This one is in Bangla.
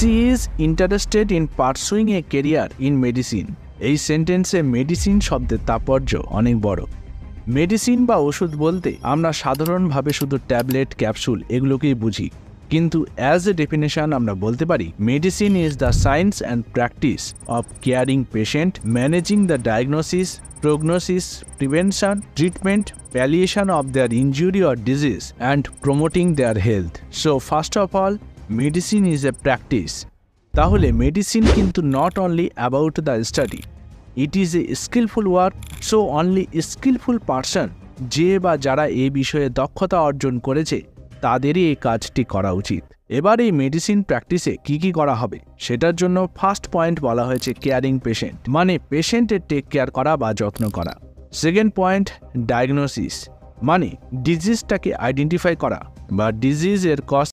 C is interested in pursuing a career in medicine. এই সেন্টেন্সে মেডিসিন শব্দের তাৎপর্য অনেক বড়। মেডিসিন বা ওষুধ বলতে আমরা সাধারণভাবে শুধু ট্যাবলেট, ক্যাপসুল এগুলোকেই বুঝি, কিন্তু অ্যাজ এ ডেফিনেশন আমরা বলতে পারি medicine is the science and practice of caring patient, managing the diagnosis, prognosis, prevention, treatment, palliation of their injury or disease, and promoting their health. So first of all, medicine is a practice. তাহলে medicine কিন্তু not only about the study, it is a skillful work. So only skillful person যে বা যারা এই বিষয়ে দক্ষতা অর্জন করেছে তাদেরই এই কাজটি করা উচিত। এবার এই মেডিসিন প্র্যাকটিসে কি করা হবে সেটার জন্য ফার্স্ট পয়েন্ট বলা হয়েছে কেয়ারিং পেশেন্ট, মানে পেশেন্টের টেক কেয়ার করা বা যত্ন করা। সেকেন্ড পয়েন্ট ডায়াগনোসিস, মানে ডিজিজটাকে আইডেন্টিফাই করা বা ডিজিজের কজ